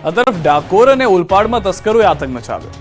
આ તરફ ડાકોર અને ઓલપાડમાં તસ્કરોએ આતંક મચાવ્યો.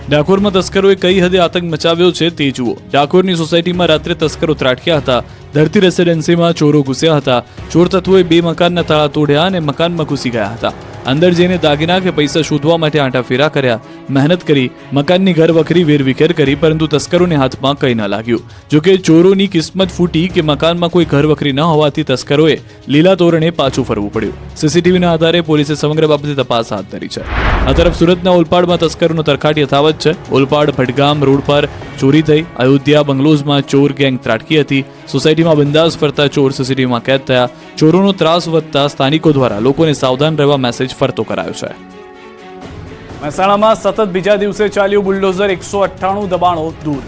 ડાકોરમાં તસ્કરોએ કઈ હદે આતંક મચાવ્યો છે તે જુઓ. ડાકોરની સોસાયટીમાં રાત્રે તસ્કરો ત્રાટક્યા હતા. ધરતી રેસિડેન્સીમાં ચોરો ઘૂસ્યા હતા. ચોર તત્વોએ 2 મકાનના તાળા તોડ્યા અને મકાનમાં ઘૂસી ગયા હતા. અંદર જઈને દાગીના કે પૈસા શોધવા માટે આંટા ફેરા કર્યા. મહેનત કરી, મકાનની ઘર વખરી વેરવિખેર કરી, પરંતુ તસ્કરોને હાથમાં કંઈ ન લાગ્યું. જોકે ચોરોની કિસ્મત ફૂટી કે મકાનમાં કોઈ ઘર વખરી ન હોવાથી તસ્કરોએ લીલા તોરણે પાછું ફરવું પડ્યું. સીસીટીવીના આધારે પોલીસે સમગ્ર બાબતે તપાસ હાથ ધરી છે. આ તરફ સુરતના ઓલપાડમાં તસ્કરોનો તરખાટ યથાવત છે. ઓલપાડ ભટગામ રોડ પર ચોરી થઈ. અયોધ્યા બંગલોઝમાં ચોર ગેંગ ત્રાટકી હતી. સોસાયટીમાં બંદાસ ફરતા ચોર સીસીટીવીમાં કેદ થયા. ચોરોનો ત્રાસ વધતા સ્થાનિકો દ્વારા લોકોને સાવધાન રહેવા મેસેજ ફરતો કરાયો છે. મહેસાણામાં સતત બીજા દિવસે ચાલ્યું બુલડોઝર, 198 દબાણો દૂર.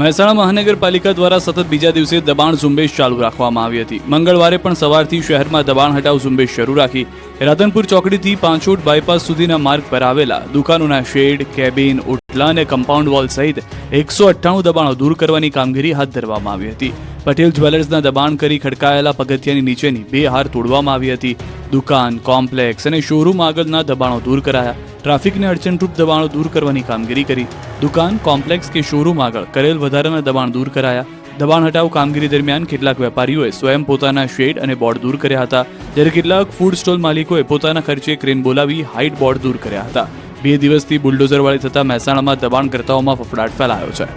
મહેસાણા મહાનગરપાલિકા દ્વારા સતત બીજા દિવસે દબાણ ઝુંબેશ ચાલુ રાખવામાં આવી હતી. મંગળવારે પણ સવારથી શહેરમાં દબાણ હટાવ ઝુંબેશ શરૂ રાખી. રાધનપુર ચોકડીથી પાંચોટ બાયપાસ સુધીના માર્ગ પર આવેલા દુકાનોના શેડ, કેબિન, ઓટલા અને કમ્પાઉન્ડ વોલ સહિત 198 દબાણો દૂર કરવાની કામગીરી હાથ ધરવામાં આવી હતી. પટેલ જ્વેલર્સના દબાણ કરી ખડકાયેલા પગથિયાની નીચેની 2 હાર તોડવામાં આવી હતી. દુકાન, કોમ્પ્લેક્સ અને શોરૂમ આગળના દબાણો દૂર કરાયા. ટ્રાફિકને અડચણરૂપ દબાણો દૂર કરવાની કામગીરી કરી. દુકાન, કોમ્પ્લેક્સ કે શોરૂમ આગળ કરેલ વધારાના દબાણ દૂર કરાયા. દબાણ હટાવ કામગીરી દરમિયાન કેટલાક વેપારીઓએ સ્વયં પોતાના શેડ અને બોર્ડ દૂર કર્યા હતા, જ્યારે કેટલાક ફૂડ સ્ટોલ માલિકોએ પોતાના ખર્ચે ક્રેન બોલાવી હાઇટ બોર્ડ દૂર કર્યા હતા. 2 દિવસથી બુલડોઝરવાળી થતા મહેસાણામાં દબાણકર્તાઓમાં ફફડાટ ફેલાયો છે.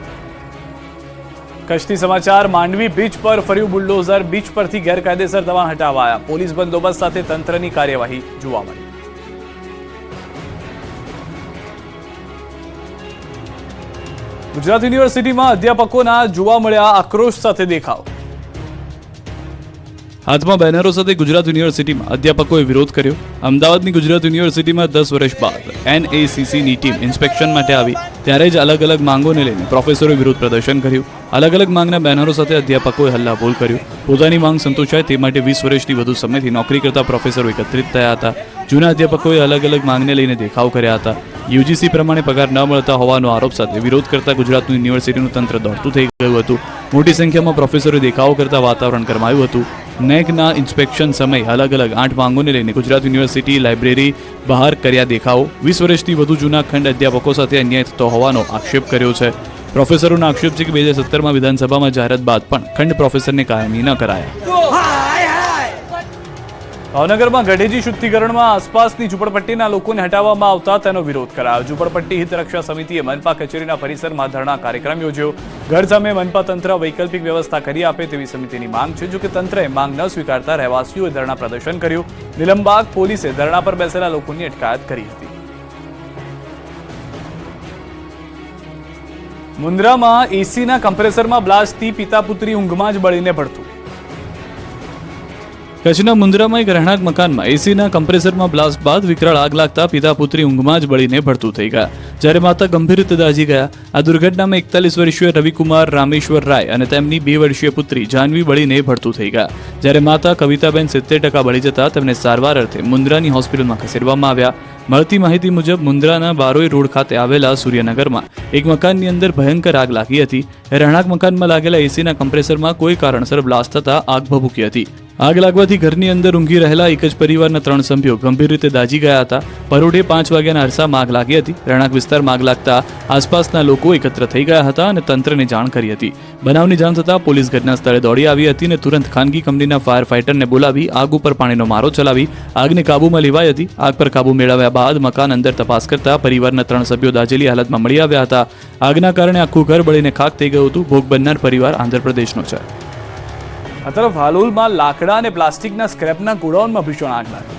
કચ્છથી સમાચાર. માંડવી બીચ પર ફર્યું બુલડોઝર. બીચ પરથી ગેરકાયદેસર દબાણ હટાવાયા. પોલીસ બંદોબસ્ત સાથે તંત્રની કાર્યવાહી જોવા મળી. ગુજરાત યુનિવર્સિટીમાં અધ્યાપકોના જોવા મળ્યા આક્રોશ સાથે દેખાવ. હાથમાં બેનરો સાથે ગુજરાત યુનિવર્સિટીમાં અધ્યાપકોએ વિરોધ કર્યો. અમદાવાદની ગુજરાત યુનિવર્સિટીમાં 10 વર્ષ બાદ NACCની ટીમ ઇન્સ્પેક્શન માટે આવી ત્યારે જ અલગ અલગ માંગોને લઈને પ્રોફેસરોએ વિરોધ પ્રદર્શન કર્યું. અલગ અલગ માંગના બેનરો સાથે અધ્યાપકોએ હલ્લાબોલ કર્યું. પોતાની માંગ સંતોષાય તે માટે 20 વર્ષથી વધુ સમયથી નોકરી કરતા પ્રોફેસરો એકત્રિત થયા હતા. જૂના અધ્યાપકોએ અલગ અલગ માંગને લઈને દેખાવ કર્યા હતા. UGC પ્રમાણે પગાર ન મળતા હોવાનો આરોપ સાથે વિરોધ કરતા ગુજરાતનું યુનિવર્સિટીનું તંત્ર દોડતું થઈ ગયું હતું. મોટી સંખ્યામાં પ્રોફેસરોએ દેખાવો કરતા વાતાવરણ ગરમાયું હતું. નેકના ઇન્સ્પેક્શન સમયે અલગ અલગ 8 માંગોને લઈને ગુજરાત યુનિવર્સિટી લાઇબ્રેરી બહાર કર્યા દેખાવો. 20 વર્ષથી વધુ જૂના ખંડ અધ્યાપકો સાથે અન્યાય થતો હોવાનો આક્ષેપ કર્યો છે. પ્રોફેસરોનો આક્ષેપ છે કે 2017માં વિધાનસભામાં જાહેરાત બાદ પણ ખંડ પ્રોફેસરને કાયમી ન કરાયા. ભાવનગરમાં ગઢેજી શુદ્ધિકરણમાં આસપાસની ઝૂંપડપટ્ટીના લોકોને હટાવવામાં આવતા તેનો વિરોધ કરાયો. ઝૂંપડપટ્ટી હિત રક્ષા સમિતિએ મનપા કચેરીના પરિસરમાં ધરણા કાર્યક્રમ યોજ્યો. ઘર સામે મનપા તંત્ર વૈકલ્પિક વ્યવસ્થા કરી આપે તેવી સમિતિની માંગ છે. જોકે તંત્રએ માંગ ન સ્વીકારતા રહેવાસીઓએ ધરણા પ્રદર્શન કર્યું. નિલમબાગ પોલીસે ધરણા પર બેસેલા લોકોની અટકાયત કરી હતી. મુન્દ્રામાં એસીના કમ્પ્રેસરમાં બ્લાસ્ટથી પિતા પુત્રી ઊંઘમાં જ બળીને ભડતું. કચ્છના મુન્દ્રામાં એક રહેણાંક મકાનમાં એસીના કમ્પ્રેસરમાં બ્લાસ્ટ બાદ વિકરાળ આગ લાગતા પિતા પુત્રી ઊંઘમાં જ બળીને ભડતું થઈ ગયા, જ્યારે માતા ગંભીર રીતે દાઝી ગયા. આ દુર્ઘટનામાં 41 વર્ષીય રવિકુમાર રામેશ્વર રાય અને તેમની 2 વર્ષીય પુત્રી જાનવી બળીને ભડતું થઈ ગયા, જ્યારે માતા કવિતાબેન 70% બળી જતા તેમને સારવાર અર્થે મુન્દ્રાની હોસ્પિટલમાં ખસેડવામાં આવ્યા. મળતી માહિતી મુજબ મુન્દ્રાના બારોઈ રોડ ખાતે આવેલા સૂર્યનગરમાં એક મકાનની અંદર ભયંકર આગ લાગી હતી. રહેણાંક મકાનમાં લાગેલા એસીના કમ્પ્રેસરમાં કોઈ કારણસર બ્લાસ્ટ થતા આગ ભભૂકી હતી. આગ લાગવાથી ઘરની અંદર ઊંઘી રહેલા એક જ પરિવારના 3 સભ્યો ગંભીર રીતે દાઝી ગયા હતા. પરોઢે 5 વાગ્યાના અરસામાં આગ લાગી હતી. રહેણાંક વિસ્તારમાં આગ લાગતા આસપાસના લોકો એકત્ર થઈ ગયા હતા અને તંત્રને જાણ કરી હતી. બનાવની જાણ થતાં પોલીસ ઘટના સ્થળે દોડી આવી હતી અને તુરંત ખાનગી કંપનીના ફાયર ફાઇટરને બોલાવી આગ ઉપર પાણીનો મારો ચલાવી આગને કાબૂમાં લેવાઈ હતી. આગ પર કાબૂ મેળવ્યા બાદ મકાન અંદર તપાસ કરતા પરિવારના 3 સભ્યો દાઝેલી હાલતમાં મળી આવ્યા હતા. આગના કારણે આખું ઘર બળીને ખાખ થઈ ગયું હતું. ભોગ બનનાર પરિવાર આંધ્રપ્રદેશનો છે. આ તરફ હાલોલમાં લાકડા અને પ્લાસ્ટિકના સ્ક્રેપના ગોડાઉનમાં ભીષણ આગ લાગી.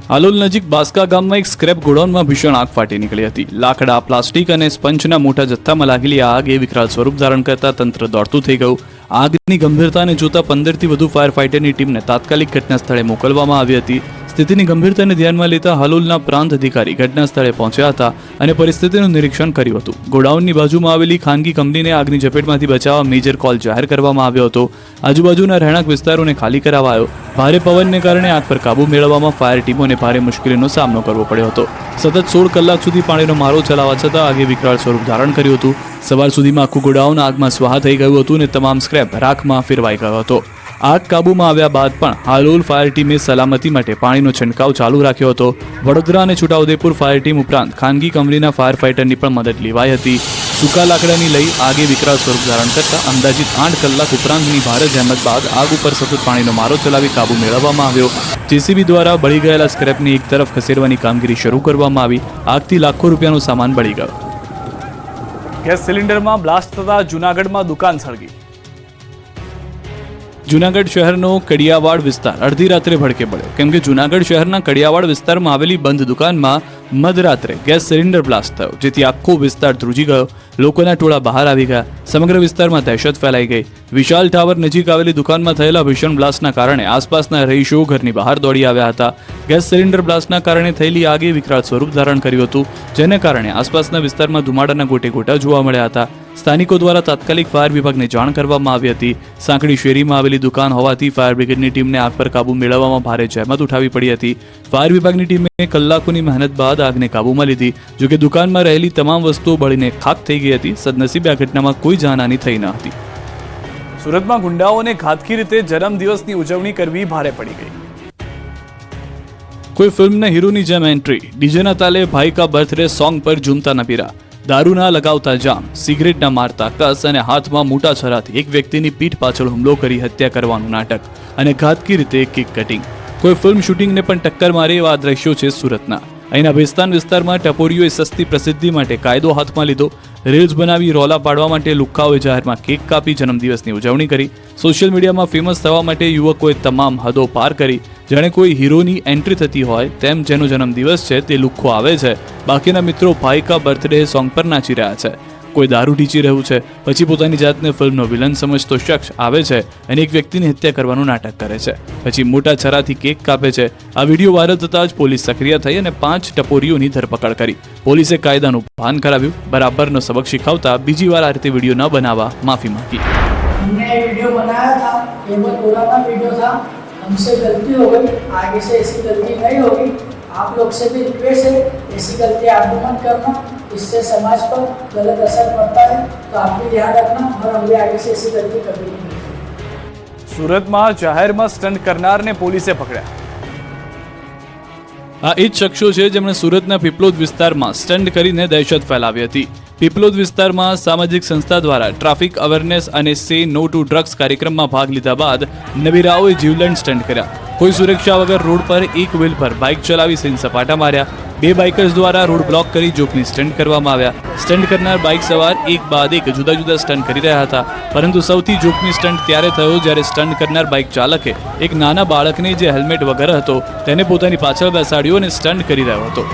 હાલોલ નજીક બાસ્કા ગામમાં એક સ્ક્રેપ ગોડાઉનમાં ભીષણ આગ ફાટી નીકળી હતી. લાકડા, પ્લાસ્ટિક અને સ્પંજના મોટા જથ્થામાં લાગેલી આ આગ વિકરાળ સ્વરૂપ ધારણ કરતા તંત્ર દોડતું થઈ ગયું. આગની ગંભીરતાને જોતા 15 થી વધુ ફાયર ફાઇટરની ટીમને તાત્કાલિક ઘટના સ્થળે મોકલવામાં આવી હતી. સ્થિતિની ગંભીરતાને ધ્યાનમાં લેતા હાલોલના પ્રાંત અધિકારી ઘટના સ્થળે પહોંચ્યા હતા અને પરિસ્થિતિનું નિરીક્ષણ કર્યું હતું. ગોડાઉનની બાજુમાં આવેલી ખાનગી કંપનીને આગની ઝપેટમાંથી બચાવવા મેજર કોલ જાહેર કરવામાં આવ્યો હતો. આજુબાજુના રહેણાંક વિસ્તારોને ખાલી કરાવાયો. ભારે પવનને કારણે આગ પર કાબુ મેળવવામાં ફાયર ટીમોને ભારે મુશ્કેલીનો સામનો કરવો પડ્યો હતો. સતત 16 કલાક સુધી પાણીનો મારો ચલાવવા છતાં આગે વિકરાળ સ્વરૂપ ધારણ કર્યું હતું. સવાર સુધીમાં આખું ગોડાઉન આગમાં સ્વાહા થઈ ગયું હતું અને તમામ સ્ક્રેપ રાખમાં ફેરવાઈ ગયો હતો. આગ કાબૂમાં આવ્યા બાદ પણ હાલોલ ફાયર ટીમે સલામતી માટે પાણીનો છંટકાવ ચાલુ રાખ્યો હતો. વડોદરા અને છોટાઉદેપુર ફાયર ટીમ ઉપરાંત ખાનગી કંપનીના ફાયર ફાઇટરની પણ મદદ લેવાઈ હતી. સૂકા લાકડાની લઈ આગે વિકરાળ સ્વરૂપ ધારણ કરતા અંદાજિત 8 કલાક ઉપરાંતની ભારે જહેમત બાદ આગ ઉપર સતત પાણીનો મારો ચલાવી કાબુ મેળવવામાં આવ્યો. જેસીબી દ્વારા બળી ગયેલા સ્ક્રેપને એક તરફ ખસેડવાની કામગીરી શરૂ કરવામાં આવી. આગથી લાખો રૂપિયાનો સામાન બળી ગયો. ગેસ સિલિન્ડરમાં બ્લાસ્ટ થતા જૂનાગઢમાં દુકાન સળગી. જૂનાગઢ શહેરનો કડિયાવાડ વિસ્તાર અડધી રાત્રે ભડકે પડ્યો, કેમ કે જૂનાગઢ શહેરના કડિયાવાડ વિસ્તારમાં આવેલી બંધ દુકાનમાં મધરાત્રે ગેસ સિલિન્ડર બ્લાસ્ટ થયો, જેથી આખો વિસ્તાર ધ્રુજી ગયો. લોકોના ટોળા બહાર આવી ગયા. સમગ્ર વિસ્તારમાં દહેશત ફેલાઈ ગઈ. વિશાલ ટાવર નજીક આવેલી દુકાનમાં થયેલા ભીષણ બ્લાસ્ટના કારણે આસપાસના રહીશો ઘરની બહાર દોડી આવ્યા હતા. ગેસ સિલિન્ડર બ્લાસ્ટના કારણે થયેલી આગે વિકરાળ સ્વરૂપ ધારણ કર્યું હતું, જેને કારણે આસપાસના વિસ્તારમાં ધુમાડાના ગોટે ગોટા જોવા મળ્યા હતા. સ્થાનિકો દ્વારા તાત્કાલિક ફાયર વિભાગને જાણ કરવામાં આવી હતી. સાંકડી શેરીમાં આવેલી દુકાન હોવાથી ફાયર બ્રિગેડની ટીમને આગ પર કાબુ મેળવવામાં ભારે જહેમત ઉઠાવવી પડી હતી. ફાયર વિભાગની ટીમે કલાકોની મહેનત બાદ આગને કાબૂમાં લીધી. જોકે દુકાનમાં રહેલી તમામ વસ્તુઓ બળીને ખાખ થઈ ગઈ હતી. સદનસીબે આ ઘટનામાં કોઈ જાનહાની થઈ ન હતી. સુરતમાં ગુંડાઓને ઘાતકી રીતે જન્મદિવસની ઉજવણી કરવી ભારે પડી ગઈ. કોઈ ફિલ્મના હીરોની જેમ એન્ટ્રી. ડીજેના તાલે ભાઈ કા બર્થડે સોંગ પર ઝૂમતા નબીરા. દારૂના લગાવતા જામ, સિગરેટના મારતા કસ અને હાથમાં મોટા છરાથી એક વ્યક્તિની પીઠ પાછળ હુમલો કરી હત્યા કરવાનું નાટક અને ઘાતકી રીતે કેક કટિંગ. કોઈ ફિલ્મ શૂટિંગને પણ ટક્કર મારે એવા દ્રશ્યો છે સુરતના. અહીંના ભેસ્તાન વિસ્તારમાં ટપોરીઓએ સસ્તી પ્રસિદ્ધિ માટે કાયદો હાથમાં લીધો. રીલ્સ બનાવી રોલા પાડવા માટે લુખ્ખાઓએ જાહેરમાં કેક કાપી જન્મદિવસની ઉજવણી કરી. સોશિયલ મીડિયામાં ફેમસ થવા માટે યુવકોએ તમામ હદો પાર કરી. જાણે કોઈ હીરોની એન્ટ્રી થતી હોય તેમ જેનો જન્મદિવસ છે તે લુખ્ખો આવે છે, બાકીના મિત્રો ભાઈ કા બર્થડે સોંગ પર નાચી રહ્યા છે. કોઈ દારૂ ઢીંચી રહ્યું છે, પછી પોતાની જાતને ફિલ્મનો વિલન સમજતો શખ્સ આવે છે અને એક વ્યક્તિની હત્યા કરવાનું નાટક કરે છે, પછી મોટા છરાથી કેક કાપે છે. આ વિડીયો વાયરલ થતાં જ પોલીસ સક્રિય થઈ અને 5 ટપોરીઓની ધરપકડ કરી. પોલીસે કાયદાનું ભાન કરાવ્યું. બરાબરનો સબક શીખવતા બીજી વાર આ રીતે વિડીયો ન બનાવવા માફી માંગી. हमने वीडियो बनाया था, ये बहुत पुराना वीडियो था, हमसे गलती हो गई, आगे से ऐसी गलती नहीं होगी. आप लोग से भी रिक्वेस्ट है, ऐसी गलती आप भी मत करना, इससे समाज पर गलत असर पड़ता है, तो आप भी ध्यान रखना और हम भी आगे से ऐसी गलती कभी नहीं करेंगे. સુરતમાં જાહેરમાં સ્ટન્ટ કરનારને પોલીસે પકડ્યા. આ એ જ શખ્સો છે જેમણે સુરતના પીપલોદ વિસ્તારમાં સ્ટન્ટ કરીને દહેશત ફેલાવી હતી. પીપલોદ વિસ્તારમાં સામાજિક સંસ્થા દ્વારા ટ્રાફિક અવેરનેસ અને સે નો ટુ ડ્રગ્સ કાર્યક્રમમાં ભાગ લીધા બાદ નબીરાઓએ જીવલેણ સ્ટન્ટ કર્યા. કોઈ સુરક્ષા વગર રોડ પર એક વ્હીલ પર બાઇક ચલાવી સીન સપાટા માર્યા. 2 બાઇકર્સ દ્વારા રોડ બ્લોક કરી જોખમી સ્ટન્ટ કરવામાં આવ્યા. સ્ટન્ટ કરનાર બાઇક સવાર એક બાદ એક જુદા જુદા સ્ટન્ટ કરી રહ્યા હતા, પરંતુ સૌથી જોખમી સ્ટન્ટ ત્યારે થયો જ્યારે સ્ટન્ટ કરનાર બાઇક ચાલકે એક નાના બાળકને જે હેલ્મેટ વગર હતો તેને પોતાની પાછળ બેસાડ્યો અને સ્ટન્ટ કરી રહ્યો હતો.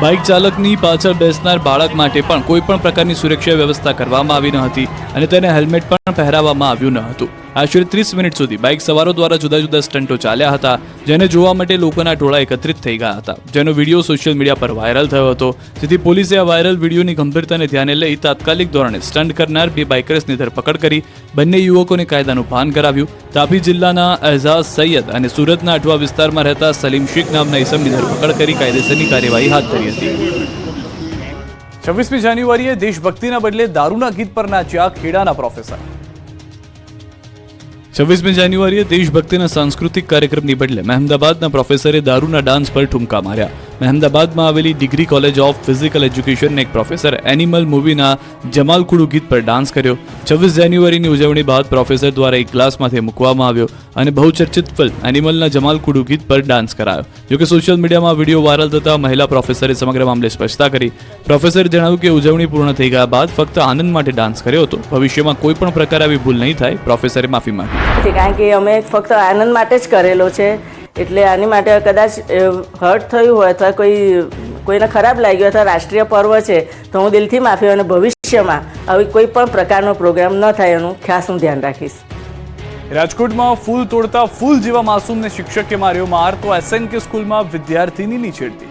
બાઇક ચાલકની પાછળ બેસનાર બાળક માટે પણ કોઈ પણ પ્રકારની સુરક્ષા વ્યવસ્થા કરવામાં આવી ન હતી અને તેને હેલ્મેટ પણ પહેરાવવામાં આવ્યું ન હતું. આશરે 30 મિનિટ સુધી બાઇક સવારો દ્વારા જુદા જુદા સ્ટન્ટો ચાલ્યા હતા, જેને જોવા માટે લોકોના ટોળા એકત્રિત થઈ ગયા હતા, જેનો વિડીયો સોશિયલ મીડિયા પર વાયરલ થયો હતો. જેથી પોલીસે આ વાયરલ વિડીયોની ગંભીરતાને ધ્યાને લઈ તાત્કાલિક ધોરણે સ્ટન્ટ કરનાર 2 બાઇકર્સની ધરપકડ કરી બંને યુવકોને કાયદાનું ભાન કરાવ્યું. તાપી જિલ્લાના એઝાઝ સૈયદ અને સુરતના અઠવા વિસ્તારમાં રહેતા સલીમ શેખ નામના ઇસમની ધરપકડ કરી કાયદેસરની કાર્યવાહી હાથ ધરી હતી. 26મી જાન્યુઆરીએ દેશભક્તિના બદલે દારૂના ગીત પર નાચ્યા ખેડાના પ્રોફેસર. 26મી જાન્યુઆરીએ દેશભક્તિના સાંસ્કૃતિક કાર્યક્રમની બદલે મહેમદાબાદના પ્રોફેસરે દારૂના ડાન્સ પર ઠુમકા માર્યા. મહેમદાબાદમાં આવેલી ડિગ્રી કોલેજ ઓફ ફિઝિકલ એજ્યુકેશનના એક પ્રોફેસર એનિમલ મૂવીના જમાલકુડુ ગીત પર ડાન્સ કર્યો. 26 જાન્યુઆરીની ઉજવણી બાદ પ્રોફેસર દ્વારા એક ગ્લાસમાંથી મૂકવામાં આવ્યો અને બહુચર્ચિત ફિલ્મ એનિમલના જમાલકુડુ ગીત પર ડાન્સ કરાયો. જોકે સોશિયલ મીડિયામાં વિડીયો વાયરલ થતા મહિલા પ્રોફેસરે સમગ્ર મામલે સ્પષ્ટતા કરી. પ્રોફેસરે જણાવ્યું કે ઉજવણી પૂર્ણ થઈ ગયા બાદ ફક્ત આનંદ માટે ડાન્સ કર્યો હતો. ભવિષ્યમાં કોઈ પણ પ્રકાર આવી ભૂલ નહીં થાય, પ્રોફેસરે માફી માંગી. કારણ કે અમે ફક્ત આનંદ માટે જ કરેલો છે, એટલે આની માટે કદાચ હર્ટ થયું હોય અથવા કોઈને ખરાબ લાગ્યું અથવા રાષ્ટ્રીય પર્વ છે તો હું દિલથી માફી અને ભવિષ્યમાં આવી કોઈ પણ પ્રકારનો પ્રોગ્રામ ન થાય એનું ખાસ હું ધ્યાન રાખીશ. રાજકોટમાં ફૂલ તોડતા ફૂલ જેવા માસૂમને શિક્ષકે માર્યો માર, તો SNK સ્કૂલમાં વિદ્યાર્થીનીની છેડતી.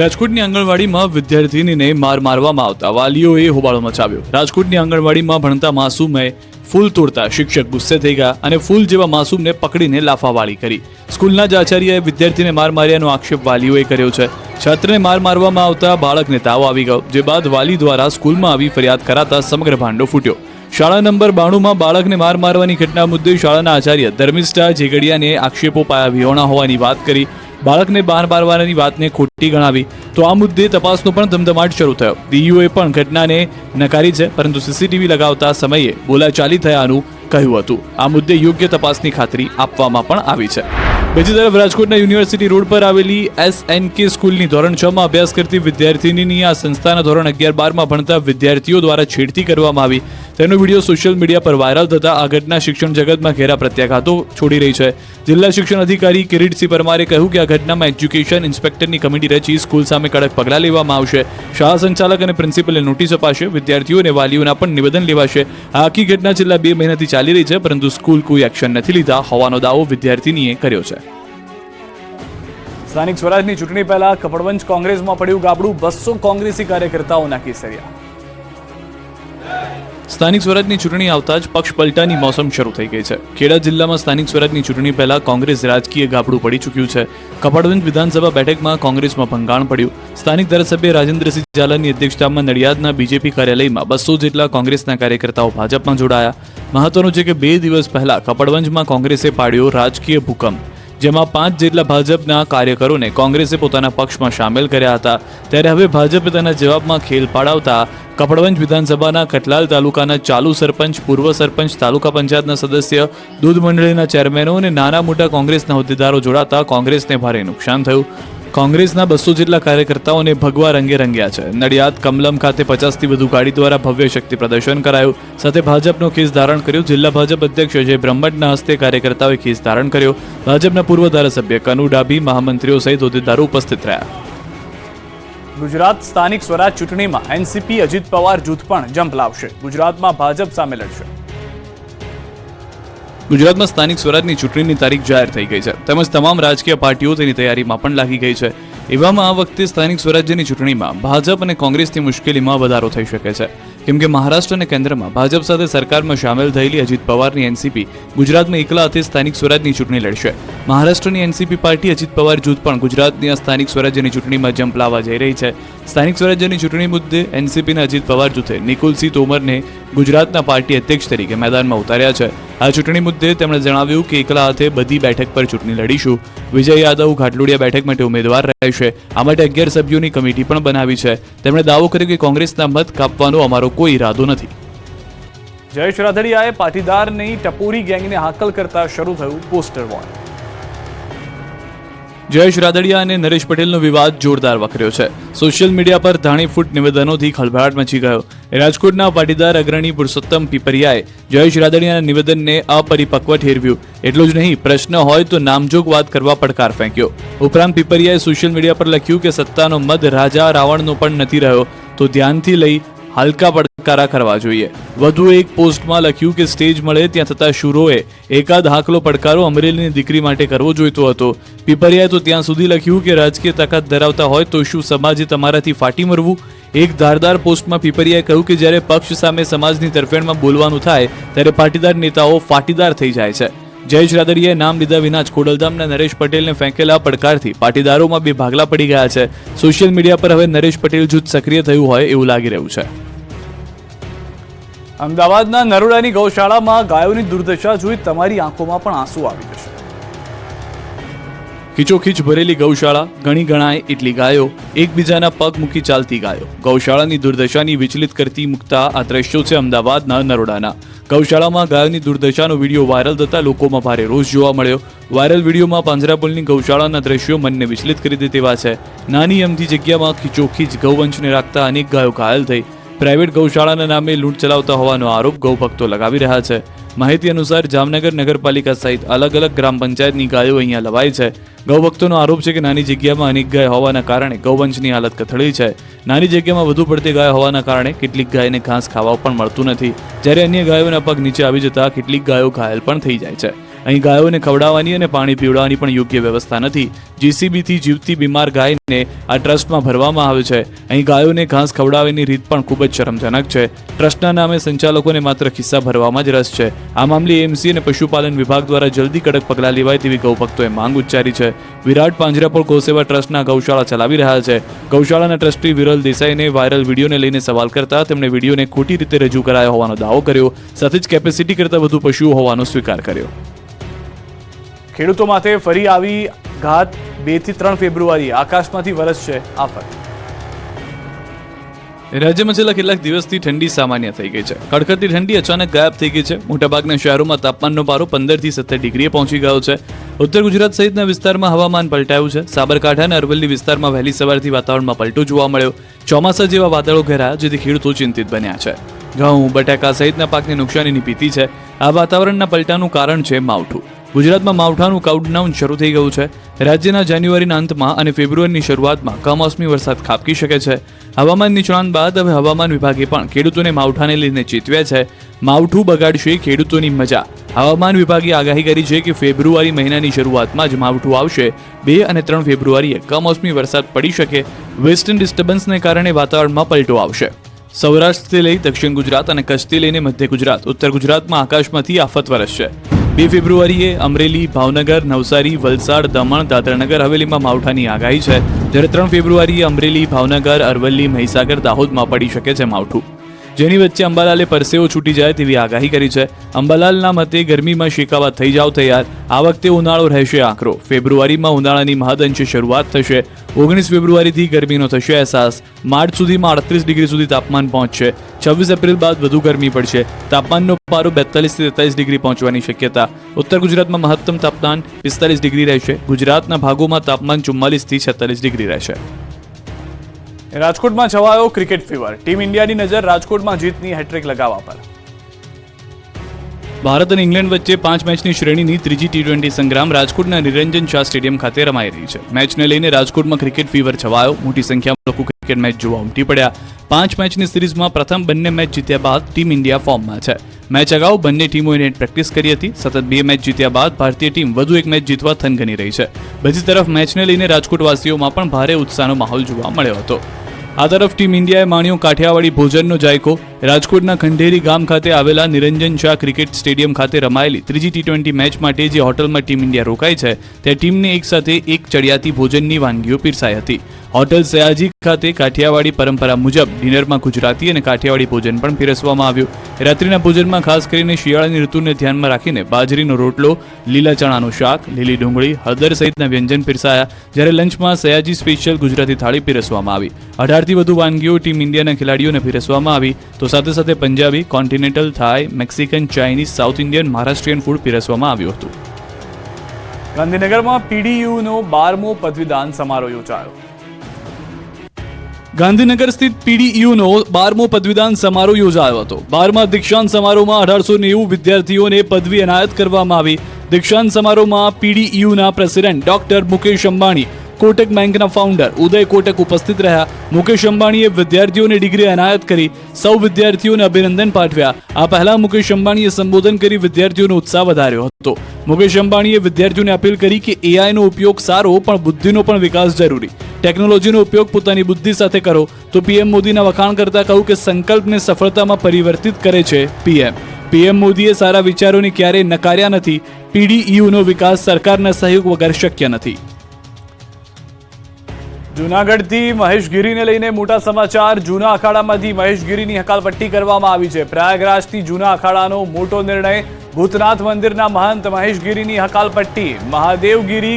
રાજકોટની આંગણવાડીમાં વિદ્યાર્થીનીને માર મારવામાં આવતા વાલીઓએ હોબાળો મચાવ્યો. રાજકોટની આંગણવાડીમાં ભણતા માસૂમે ફૂલ તોડતા શિક્ષક ગુસ્સે થઈ ગયા અને ફૂલ જેવા માસૂમને પકડીને લાફાવાળી કરી. સ્કૂલના જ આચાર્યએ વિદ્યાર્થીને માર માર્યાનો આક્ષેપ વાલીઓએ કર્યો છે. છાત્રને માર મારવામાં આવતા બાળકને તાવ આવી ગયો, જે બાદ વાલી દ્વારા સ્કૂલમાં આવી ફરિયાદ કરાતા સમગ્ર ભાંડો ફૂટ્યો. શાળા નંબર 92માં બાળકને માર મારવાની ઘટના મુદ્દે શાળાના આચાર્ય ધર્મિષ્ઠા ઝેગડિયાને આક્ષેપો પાયા વિહોણા હોવાની વાત કરી બાળકને માર મારવાની વાતને ખોટી ગણાવી તો આ મુદ્દે તપાસનો પણ ધમધમાટ શરૂ થયો. ડીઈઓએ પણ ઘટનાને નકારી છે, પરંતુ સીસીટીવી લગાવતા સમયે બોલાચાલી થયાનું કહ્યું હતું. આ મુદ્દે યોગ્ય તપાસની ખાતરી આપવામાં પણ આવી છે. બીજી તરફ રાજકોટના યુનિવર્સિટી રોડ પર આવેલી SNK સ્કૂલની ધોરણ 6 માં અભ્યાસ કરતી વિદ્યાર્થીનીની આ સંસ્થાના ધોરણ 11-12માં ભણતા વિદ્યાર્થીઓ દ્વારા છેડતી કરવામાં આવી. તેનો વિડીયો સોશિયલ મીડિયા પર વાયરલ થતા આ ઘટના શિક્ષણ જગતમાં ઘેરા પ્રત્યાઘાતો છોડી રહી છે. જિલ્લા શિક્ષણ અધિકારી કિરીટસિંહ પરમારે કહ્યું કે આ ઘટનામાં એજ્યુકેશન ઇન્સ્પેક્ટરની કમિટી રચી સ્કૂલ સામે કડક પગલાં લેવામાં આવશે. શાળા સંચાલક અને પ્રિન્સિપલને નોટિસ અપાશે. વિદ્યાર્થીઓ અને વાલીઓના પણ નિવેદન લેવાશે. આ આખી ઘટના છેલ્લા 2 મહિનાથી ચાલી રહી છે, પરંતુ સ્કૂલ કોઈ એક્શન નથી લીધા હોવાનો દાવો વિદ્યાર્થીનીએ કર્યો છે. સ્થાનિક સ્વરાજની ચૂંટણી પહેલા કપડવંજ કોંગ્રેસમાં પડ્યું ગાબડું. 200 કોંગ્રેસી કાર્યકર્તાઓના કેસરિયા. સ્થાનિક સ્વરાજની ચૂંટણી આવતા જ પક્ષ પલટાની મોસમ શરૂ થઈ ગઈ છે. ખેડા જિલ્લામાં સ્થાનિક સ્વરાજની ચૂંટણી પહેલા કોંગ્રેસ રાજકીય ગાબડું પડી ચૂક્યું છે. કપડવંજ વિધાનસભા બેઠકમાં કોંગ્રેસમાં ભંગાણ પડ્યું. સ્થાનિક ધારાસભ્ય રાજેન્દ્રસિંહ ઝાલાની અધ્યક્ષતામાં નડિયાદના બીજેપી કાર્યાલયમાં 200 જેટલા કોંગ્રેસના કાર્યકર્તાઓ ભાજપમાં જોડાયા. મહત્વનું છે કે 2 દિવસ પહેલા કપડવંજમાં કોંગ્રેસે પાડ્યો રાજકીય ભૂકંપ, જેમાં 5 જેટલા ભાજપના કાર્યકરોને કોંગ્રેસે પોતાના પક્ષમાં સામેલ કર્યા હતા. ત્યારે હવે ભાજપે તેના જવાબમાં ખેલ પાડાવતા કપડવંજ વિધાનસભાના કટલાલ તાલુકાના ચાલુ સરપંચ, પૂર્વ સરપંચ, તાલુકા પંચાયતના સદસ્ય, દૂધ મંડળીના ચેરમેનો અને નાના મોટા કોંગ્રેસના હોદ્દેદારો જોડાતા કોંગ્રેસને ભારે નુકસાન થયું. કોંગ્રેસના 200 જેટલા કાર્યકર્તાઓને ભગવા રંગે રંગ્યા છે. નડિયાદ કમલમ ખાતે 50થી વધુ ગાડી દ્વારા ભવ્ય શક્તિ પ્રદર્શન કરાયું. સાથે ભાજપનો કેસ ધારણ કર્યો. જિલ્લા ભાજપ અધ્યક્ષ અજય બ્રહ્મટના હસ્તે કાર્યકર્તાઓએ કેસ ધારણ કર્યો. ભાજપના પૂર્વ ધારાસભ્ય કનુ ડાભી, મહામંત્રીઓ સહિત હોદ્દેદારો ઉપસ્થિત રહ્યા. ગુજરાત સ્થાનિક સ્વરાજ ચૂંટણીમાં એનસીપી અજીત પવાર જૂથ પણ જંપ લાવશે. ગુજરાતમાં ભાજપ સામે લડશે. ગુજરાતમાં સ્થાનિક સ્વરાજની ચૂંટણીની તારીખ જાહેર થઈ ગઈ છે, તેમજ તમામ રાજકીય પાર્ટીઓ તેની તૈયારીમાં પણ લાગી ગઈ છે. એવામાં આ વખતે સ્થાનિક સ્વરાજ્યની ચૂંટણીમાં ભાજપ અને કોંગ્રેસની મુશ્કેલીમાં વધારો થઈ શકે છે, કેમ કે મહારાષ્ટ્ર અને કેન્દ્રમાં ભાજપ સાથે સરકારમાં સામેલ થયેલી અજીત પવારની એનસીપી ગુજરાતમાં એકલા હાથે સ્થાનિક સ્વરાજની ચૂંટણી લડશે. મહારાષ્ટ્રની એનસીપી પાર્ટી અજીત પવાર જૂથ પણ ગુજરાતની આ સ્થાનિક સ્વરાજ્યની ચૂંટણીમાં જંપ લાવવા જઈ રહી છે. સ્થાનિક સ્વરાજ્યની ચૂંટણી મુદ્દે એનસીપીના અજીત પવાર જૂથે નિકુલસિંહ તોમરને ગુજરાતના પાર્ટી અધ્યક્ષ તરીકે મેદાનમાં ઉતાર્યા છે. આ ચૂંટણી મુદ્દે તેમણે જણાવ્યું કે એકલા હાથે બધી બેઠક પર ચૂંટણી લડીશું. વિજય યાદવ ઘાટલોડિયા બેઠક માટે ઉમેદવાર રહેશે. આ માટે 11 સભ્યોની કમિટી પણ બનાવી છે. તેમણે દાવો કર્યો કે કોંગ્રેસના મત કાપવાનો અમારો કોઈ ઈરાદો નથી. જયેશ રાદડિયાએ પાટીદારની ટપોરી ગેંગને હાકલ કરતા શરૂ થયું પોસ્ટર વોર. જયેશ રાદડિયા અને નરેશ પટેલનો વિવાદ જોરદાર વકર્યો છે. સોશિયલ મીડિયા પર ધાણીફૂટ નિવેદનોથી ખળભળાટ મચી ગયો. રાજકોટના પાટીદાર અગ્રણી પુરુષોત્તમ પીપરિયાએ જયેશ રાદડિયાના નિવેદનને અપરિપક્વ ઠેરવ્યું. એટલું જ નહીં, પ્રશ્ન હોય તો નામજોગ વાત કરવા પડકાર ફેંક્યો. ઉપરાંત પીપરિયાએ સોશિયલ મીડિયા પર લખ્યું કે સત્તાનો મદ રાજા રાવણનો પણ નથી રહ્યો, તો ધ્યાનથી લઈ હલકા પડકારા કરવા જોઈએ. વધુ એક પોસ્ટમાં લખ્યું કે સ્ટેજ મળે ત્યાં થતા શૂરોએ એકાદ હાકલો પડકારો અમરેલીની દીકરી માટે કરવો જોઈતો હતો. પીપરિયાએ તો ત્યાં સુધી લખ્યું કે રાજકીય તાકાત ધરાવતા હોય તો શું સમાજે તમારાથી ફાટી મરવું. એક ધારદાર પોસ્ટમાં પીપરિયાએ કહ્યું કે જ્યારે પક્ષ સામે સમાજની તરફેણમાં બોલવાનું થાય ત્યારે પાટીદાર નેતાઓ ફાટીદાર થઈ જાય છે. જયેશ રાદડિયાએ નામ લીધા વિના જ ખોડલધામના નરેશ પટેલને ફેંકેલા પડકારથી પાટીદારોમાં બે ભાગલા પડી ગયા છે. સોશિયલ મીડિયા પર હવે નરેશ પટેલ જૂથ સક્રિય થયું હોય એવું લાગી રહ્યું છે. અમદાવાદના નરોડાની ગૌશાળામાં ગાયોની દુર્દશા જોઈ તમારી આંખોમાં પણ આંસુ આવી જશે. ખીચોખીચ ભરેલી ગૌશાળા, ગણી ગણાય એટલી ગાયો, એકબીજાના પગ મૂકી ચાલતી ગાયો. ગૌશાળાની દુર્દશાની વિચલિત કરતી મુકતા આ દ્રશ્યો છે અમદાવાદના નરોડાના. ગૌશાળામાં ગાયોની દુર્દશાનો વિડીયો વાયરલ થતા લોકોમાં ભારે રોષ જોવા મળ્યો. વાયરલ વિડીયોમાં પાંજરાપોળની ગૌશાળાના દ્રશ્યો મનને વિચલિત કરી દે તેવા છે. નાની અમથી જગ્યામાં ખીચોખીચ ગૌવંશને રાખતા અનેક ગાયો ઘાયલ થઈ. પ્રાઇવેટ ગૌશાળાના નામે લૂંટ ચલાવતા હોવાનો આરોપ ગૌભક્તો લગાવી રહ્યા છે. માહિતી અનુસાર જામનગર નગરપાલિકા સહિત અલગ અલગ ગ્રામ પંચાયતની ગાયો અહીંયા લવાય છે. ગૌભક્તોનો આરોપ છે કે નાની જગ્યામાં અનેક ગાય હોવાના કારણે ગૌવંશની હાલત કથળી છે. નાની જગ્યામાં વધુ પડતી ગાય હોવાના કારણે કેટલીક ગાયને ઘાસ ખાવા પણ મળતું નથી, જ્યારે અન્ય ગાયોના પગ નીચે આવી જતા કેટલીક ગાયો ઘાયલ પણ થઈ જાય છે. અહીં ગાયોને ખવડાવવાની અને પાણી પીવડાવવાની પણ યોગ્ય વ્યવસ્થા નથી. જીસીબીથી જીવતી બીમાર ગાયને આ ટ્રસ્ટમાં ભરવામાં આવે છે. અહીં ગાયોને ઘાસ ખવડાવવાની રીત પણ ખૂબ જ શરમજનક છે. ટ્રસ્ટના નામે સંચાલકોને માત્ર ખિસ્સા ભરવામાં જ રસ છે. આ મામલે એએમસી અને પશુપાલન વિભાગ દ્વારા જલ્દી કડક પગલાં લેવાય તેવી ગૌભક્તોએ માંગ ઉચ્ચારી છે. વિરાટ પાંજરાપોળ ગૌસેવા ટ્રસ્ટના ગૌશાળા ચલાવી રહ્યા છે. ગૌશાળાના ટ્રસ્ટી વિરલ દેસાઈને વાયરલ વિડીયોને લઈને સવાલ કરતા તેમણે વિડીયોને ખોટી રીતે રજૂ કરાયો હોવાનો દાવો કર્યો. સાથે જ કેપેસિટી કરતાં વધુ પશુઓ હોવાનો સ્વીકાર કર્યો. ખેડૂતો માટે ફરી આવી ઘાત 2 થી 3 ફેબ્રુઆરી આકાશમાંથી વરસશે આફત. રાજ્યમાં છેલ્લા કેટલાક દિવસથી ઠંડી સામાન્ય થઈ ગઈ છે. કડકડતી ઠંડી અચાનક ગાયબ થઈ ગઈ છે. મોટાભાગના શહેરોમાં તાપમાનનો પારો 15 થી 17 ડિગ્રીએ પહોંચી ગયો છે. ઉત્તર ગુજરાત સહિતના વિસ્તારમાં હવામાન પલટાયું છે. સાબરકાંઠા અને અરવલ્લી વિસ્તારમાં વહેલી સવારથી વાતાવરણમાં પલટો જોવા મળ્યો. ચોમાસા જેવા વાદળો ઘેરાયા, જેથી ખેડૂતો ચિંતિત બન્યા છે. ઘઉં, બટાકા સહિતના પાકને નુકસાનીની ભીતિ છે. આ વાતાવરણના પલટાનું કારણ છે માવઠું. ગુજરાતમાં માવઠાનું કાઉન્ટડાઉન શરૂ થઈ ગયું છે. રાજ્યના જાન્યુઆરીના અંતમાં અને ફેબ્રુઆરીની શરૂઆતમાં કમોસમી વરસાદ ખાબકી શકે છે. હવામાન નિષ્ણાંત બાદ હવે હવામાન વિભાગે પણ ખેડૂતોને માવઠાને લઈને ચેતવ્યા છે. માવઠું બગાડશે ખેડૂતોની મજા. હવામાન વિભાગે આગાહી કરી છે કે ફેબ્રુઆરી મહિનાની શરૂઆતમાં જ માવઠું આવશે. 2 અને 3 ફેબ્રુઆરીએ કમોસમી વરસાદ પડી શકે. વેસ્ટર્ન ડિસ્ટર્બન્સને કારણે વાતાવરણમાં પલટો આવશે. સૌરાષ્ટ્રથી લઈ દક્ષિણ ગુજરાત અને કચ્છથી લઈને મધ્ય ગુજરાત, ઉત્તર ગુજરાતમાં આકાશમાંથી આફત વરસશે. 2 ફેબ્રુઆરીએ અમરેલી, ભાવનગર, નવસારી, વલસાડ, દમણ, દાદરાનગર હવેલીમાં માવઠાની આગાહી છે. જ્યારે 3 ફેબ્રુઆરીએ અમરેલી, ભાવનગર, અરવલ્લી, મહીસાગર, દાહોદમાં પડી શકે છે માવઠું. જેની વચ્ચે અંબાલાલે પરસેવો છૂટી જાય તેવી આગાહી કરી છે. અંબાલાલના મતે ગરમીમાં શેકાવા થઈ જાવ તૈયાર. આ વખતે ઉનાળો રહેશે આકરો. ફેબ્રુઆરીમાં ઉનાળાની મહદઅંશે શરૂઆત થશે. 19 ફેબ્રુઆરીથી ગરમીનો થશે અહેસાસ. માર્ચ સુધીમાં 38 ડિગ્રી સુધી તાપમાન પહોંચશે. 26 એપ્રિલ બાદ વધુ ગરમી પડશે. તાપમાનનો પારો 42 થી 43 ડિગ્રી પહોંચવાની શક્યતા. ઉત્તર ગુજરાતમાં મહત્તમ તાપમાન 45 ડિગ્રી રહેશે. ગુજરાતના ભાગોમાં તાપમાન 44 થી 46 ડિગ્રી રહેશે. રાજકોટમાં છવાયો ક્રિકેટ ફીવર. ટીમ ઇન્ડિયાની નજર રાજકોટમાં જીતની હેટ્રિક લગાવવા પર. ભારત અને ઇંગ્લેન્ડ વચ્ચે 5 મેચની શ્રેણીની ત્રીજી T20 સંગ્રામ રાજકોટના નિરંજન શાહ સ્ટેડિયમ ખાતે રમાઈ રહી છે. મેચને લઈને રાજકોટમાં ક્રિકેટ ફીવર છવાયો. મોટી સંખ્યામાં લોકો ક્રિકેટ મેચ જોવા ઉમટી પડ્યા. 5 મેચની સિરીઝમાં પ્રથમ બંને મેચ જીત્યા બાદ ટીમ ઇન્ડિયા ફોર્મમાં છે. મેચ અગાઉ બંને ટીમોએ નેટ પ્રેક્ટિસ કરી હતી. સતત 2 મેચ જીત્યા બાદ ભારતીય ટીમ વધુ એક મેચ જીતવા થનગની રહી છે. બીજી તરફ મેચને લઈને રાજકોટવાસીઓમાં પણ ભારે ઉત્સાહનો માહોલ જોવા મળ્યો હતો. આ તરફ ટીમ ઇન્ડિયાએ માણ્યો કાઠિયાવાડી ભોજનનો જાયકો. રાજકોટના ખંડેરી ગામ ખાતે આવેલા નિરંજન શાહ ક્રિકેટ સ્ટેડિયમ ખાતે રમાયેલી ત્રીજી T20 મેચ માટે જે હોટલમાં ટીમ ઇન્ડિયા રોકાઈ છે ત્યાં ટીમને એક સાથે એક ચડિયાતી ભોજનની વાનગીઓ પીરસાઈ હતી. હોટલ સયાજી ખાતે કાઠિયાવાડી પરંપરા મુજબ ડિનરમાં ગુજરાતી અને કાઠિયાવાડી ભોજન પણ પીરસવામાં આવ્યું. રાત્રિના ભોજનમાં ખાસ કરીને શિયાળાની ઋતુને ધ્યાનમાં રાખીને બાજરીનો રોટલો, લીલા ચણાનું શાક, લીલી ડુંગળી, હળદર સહિતના વ્યંજન પીરસાયા. જ્યારે લંચમાં સયાજી સ્પેશિયલ ગુજરાતી થાળી પીરસવામાં આવી. 18થી વધુ વાનગીઓ ટીમ ઇન્ડિયાના ખેલાડીઓને પીરસવામાં આવી. તો સાથે સાથે પંજાબી, કોન્ટિનેન્ટલ, થાઈ, Mexican, Chinese, south Indian, Maharashtrian food પીરસવામાં આવ્યું હતું. ગાંધીનગરમાં પીડીયુનો 12મો પદવીદાન સમારોહ યોજાયો. ગાંધીનગર સ્થિત પીડીયુનો 12મો પદવીદાન સમારોહ યોજાયો હતો. 12મા દીક્ષાંત સમારોહમાં 1890 વિદ્યાર્થીઓને પદવી એનાયત કરવામાં આવી. દીક્ષાંત સમારોહમાં પીડીયુના પ્રેસિડેન્ટ ડોક્ટર મુકેશ અંબાણી, કોટક બેંકના ફાઉન્ડર ઉદય કોટક ઉપસ્થિત રહ્યા. મુકેશ અંબાણીએ વિદ્યાર્થીઓને ડિગ્રી એનાયત કરી. સૌ વિદ્યાર્થીઓને અભિનંદન પાઠવ્યા. આ પહેલા મુકેશ અંબાણીએ સંબોધન કરી વિદ્યાર્થીઓનો ઉત્સાહ વધાર્યો હતો. મુકેશ અંબાણીએ વિદ્યાર્થીઓને અપીલ કરી કે એઆઈનો ઉપયોગ સારો, પણ બુદ્ધિનો પણ વિકાસ જરૂરી. ટેકનોલોજીનો ઉપયોગ પોતાની બુદ્ધિ સાથે કરો. તો પીએમ મોદીના વખાણ કરતા કહ્યું કે સંકલ્પને સફળતામાં પરિવર્તિત કરે છે પીએમ મોદીએ સારા વિચારોને ક્યારેય નકાર્યા નથી. પીડીયુનો વિકાસ સરકારના સહયોગ વગર શક્ય નથી. જૂનાગઢથી મહેશગીરીને લઈને મોટા સમાચાર. જૂના અખાડામાંથી મહેશગીરીની હકાલપટ્ટી કરવામાં આવી છે. પ્રયાગરાજથી જૂના અખાડાનો મોટો નિર્ણય. ભૂતનાથ મંદિરના મહંત મહેશગીરીની હકાલપટ્ટી. મહાદેવગીરી,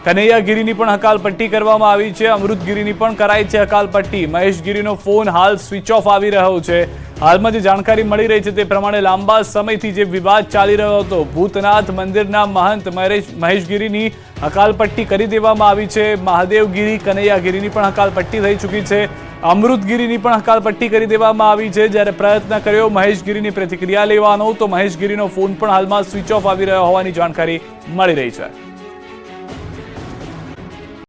કનૈયાગીરીની પણ હકાલપટ્ટી કરવામાં આવી છે. અમૃતગીરીની પણ કરાઈ છે હકાલપટ્ટી. મહેશગીરીનો ફોન હાલ સ્વિચ ઓફ આવી રહ્યો છે. હાલમાં જે જાણકારી મળી રહી છે તે પ્રમાણે લાંબા સમયથી જે વિવાદ ચાલી રહ્યો હતો, ભૂતનાથ મંદિરના મહંત મહેશગીરીની હકાલપટ્ટી કરી દેવામાં આવી છે. મહાદેવગીરી, કનૈયાગીરીની પણ હકાલપટ્ટી થઈ ચૂકી છે. અમૃતગીરીની પણ હકાલપટ્ટી કરી દેવામાં આવી છે. જ્યારે પ્રયત્ન કર્યો મહેશગીરીની પ્રતિક્રિયા લેવાનો, તો મહેશગીરીનો ફોન પણ હાલમાં સ્વિચ ઓફ આવી રહ્યો હોવાની જાણકારી મળી રહી છે.